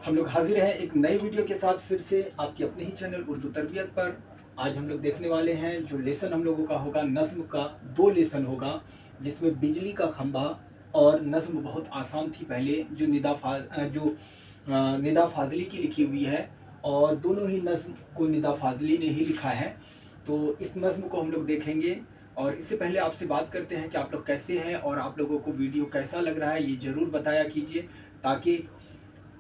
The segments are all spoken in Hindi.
हम लोग हाजिर हैं एक नए वीडियो के साथ फिर से आपके अपने ही चैनल उर्दू तरबियत पर। आज हम लोग देखने वाले हैं जो लेसन हम लोगों का होगा, नज़्म का 2 लेसन होगा, जिसमें बिजली का खंभा और नज़्म बहुत आसान थी पहले, जो निदा फाजली की लिखी हुई है, और दोनों ही नज़्म को निदा फाजली ने ही लिखा है। तो इस नज़्म को हम लोग देखेंगे, और इससे पहले आपसे बात करते हैं कि आप लोग कैसे हैं और आप लोगों को वीडियो कैसा लग रहा है, ये ज़रूर बताया कीजिए, ताकि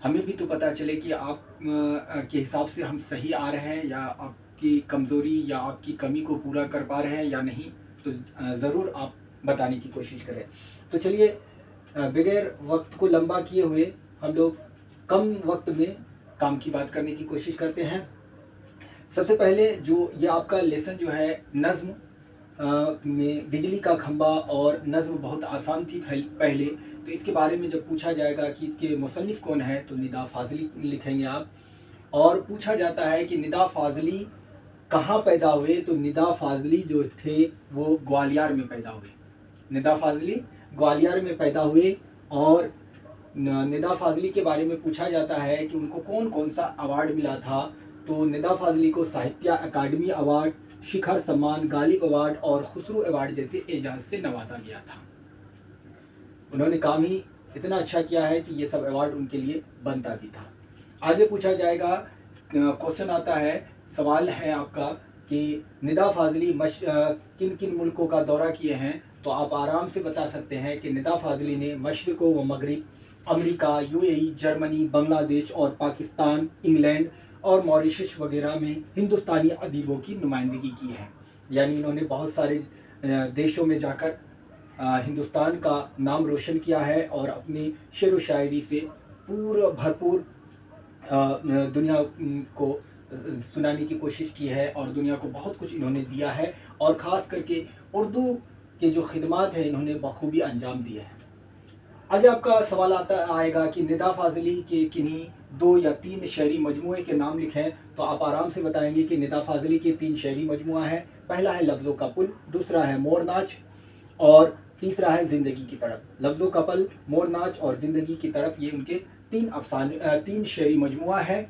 हमें भी तो पता चले कि आप के हिसाब से हम सही आ रहे हैं, या आपकी कमज़ोरी या आपकी कमी को पूरा कर पा रहे हैं या नहीं। तो ज़रूर आप बताने की कोशिश करें। तो चलिए बगैर वक्त को लंबा किए हुए हम लोग कम वक्त में काम की बात करने की कोशिश करते हैं। सबसे पहले जो ये आपका लेसन जो है नज़्म में बिजली का खंभा और नज़्म बहुत आसान थी पहले, तो इसके बारे में जब पूछा जाएगा कि इसके मुसन्निफ़ कौन है, तो निदा फाजली लिखेंगे आप। और पूछा जाता है कि निदा फाजली कहाँ पैदा हुए, तो निदा फाजली जो थे वो ग्वालियर में पैदा हुए। निदा फाजली ग्वालियर में पैदा हुए, और निदा फाजली के बारे में पूछा जाता है कि उनको कौन कौन सा अवार्ड मिला था, तो निदा फाजली को साहित्य अकादमी अवार्ड, शिखर सम्मान, गालिब अवार्ड और खुसरो अवार्ड जैसे एजाज़ से नवाजा गया था। उन्होंने काम ही इतना अच्छा किया है कि ये सब अवार्ड उनके लिए बनता भी था। आगे पूछा जाएगा, क्वेश्चन आता है, सवाल है आपका कि निदा फाजली किन किन मुल्कों का दौरा किए हैं, तो आप आराम से बता सकते हैं कि निदा फाजली ने मशरिक़ व मगरिब, अमेरिका, यूएई, जर्मनी, बांग्लादेश और पाकिस्तान, इंग्लैंड और मॉरिशस वगैरह में हिंदुस्तानी अदीबों की नुमाइंदगी की है। यानी इन्होंने बहुत सारे देशों में जाकर हिंदुस्तान का नाम रोशन किया है, और अपनी शेर व शायरी से पूरा भरपूर दुनिया को सुनाने की कोशिश की है, और दुनिया को बहुत कुछ इन्होंने दिया है, और ख़ास करके उर्दू के जो खिदमात हैं इन्होंने बखूबी अंजाम दिए हैं। आगे आपका सवाल आएगा कि निदा फाजली के किन्हीं 2 या 3 शेरी मजमूए के नाम लिखें, तो आप आराम से बताएंगे कि निदा फाजली के 3 शेरी मजमुआ हैं। पहला है लफ्ज़ों का पुल, दूसरा है मोर नाच, और तीसरा है ज़िंदगी की तरफ। लफ्ज़ों का पल, मोर नाच और ज़िंदगी की तरफ, ये उनके 3 शेरी मजमुआ है।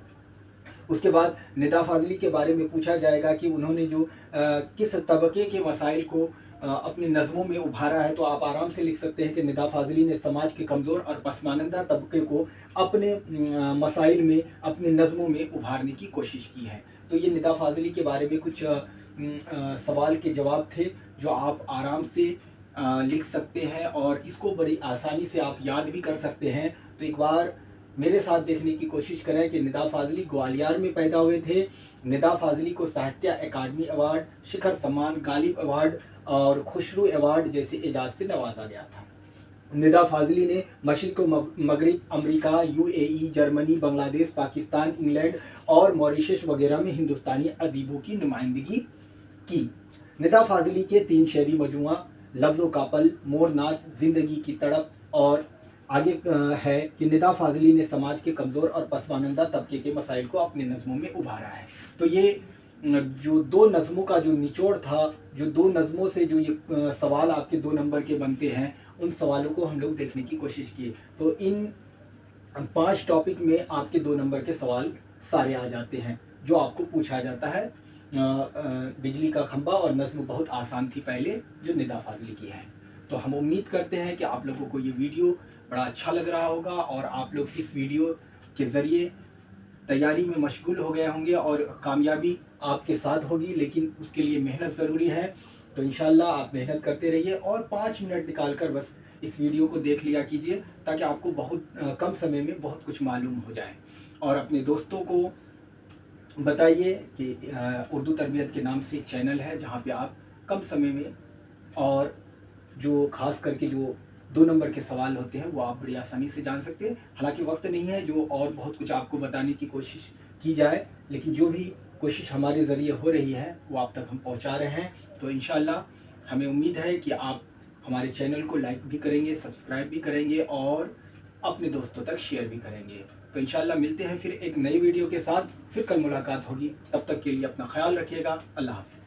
उसके बाद निदा फाजली के बारे में पूछा जाएगा कि उन्होंने जो किस तबके के मसाइल को अपनी नज़मों में उभारा है, तो आप आराम से लिख सकते हैं कि निदा फाजली ने समाज के कमज़ोर और पसमानदा तबके को अपने मसाइल में, अपनी नज़मों में उभारने की कोशिश की है। तो ये निदा फाजली के बारे में कुछ सवाल के जवाब थे जो आप आराम से लिख सकते हैं, और इसको बड़ी आसानी से आप याद भी कर सकते हैं। तो एक बार मेरे साथ देखने की कोशिश करें कि निदा फाजली ग्वालियर में पैदा हुए थे। निदा फाजली को साहित्य अकादमी अवार्ड, शिखर सम्मान, गालिब अवार्ड और खुसरो अवार्ड जैसे एजाज़ से नवाजा गया था। निदा फाजली ने मशरिक़ मगरिब, America, UAE, Germany, Bangladesh, Pakistan, England और मॉरिशस वगैरह में हिंदुस्तानी अदीबों की नुमाइंदगी की। निदा फाजली के 3 शेरी मजमुआ, लफ्ज़ों का पल, मोर नाच, ज़िंदगी की तड़प, और आगे है कि निदा फाजली ने समाज के कमज़ोर और पसमानदा तबके के मसाइल को अपने नज़मों में उभारा है। तो ये जो 2 नज़मों का जो निचोड़ था, जो 2 नज़मों से जो ये सवाल आपके 2 नंबर के बनते हैं, उन सवालों को हम लोग देखने की कोशिश किए। तो इन 5 टॉपिक में आपके 2 नंबर के सवाल सारे आ जाते हैं, जो आपको पूछा जाता है। बिजली का खंभा और नज़्म बहुत आसान थी पहले, जो निदा फाजली की है। तो हम उम्मीद करते हैं कि आप लोगों को ये वीडियो बड़ा अच्छा लग रहा होगा, और आप लोग इस वीडियो के ज़रिए तैयारी में मशगूल हो गए होंगे, और कामयाबी आपके साथ होगी, लेकिन उसके लिए मेहनत ज़रूरी है। तो इंशाल्लाह आप मेहनत करते रहिए, और 5 मिनट निकाल कर बस इस वीडियो को देख लिया कीजिए, ताकि आपको बहुत कम समय में बहुत कुछ मालूम हो जाए। और अपने दोस्तों को बताइए कि उर्दू तरबियत के नाम से एक चैनल है, जहाँ पे आप कम समय में, और जो ख़ास करके जो 2 नंबर के सवाल होते हैं वो आप बड़ी आसानी से जान सकते हैं। हालांकि वक्त नहीं है जो और बहुत कुछ आपको बताने की कोशिश की जाए, लेकिन जो भी कोशिश हमारे ज़रिए हो रही है वो आप तक हम पहुंचा रहे हैं। तो इंशाल्लाह हमें उम्मीद है कि आप हमारे चैनल को लाइक भी करेंगे, सब्सक्राइब भी करेंगे, और अपने दोस्तों तक शेयर भी करेंगे। तो इंशाल्लाह मिलते हैं फिर एक नई वीडियो के साथ, फिर कल मुलाकात होगी। तब तक के लिए अपना ख्याल रखिएगा। अल्लाह हाफ़िज़।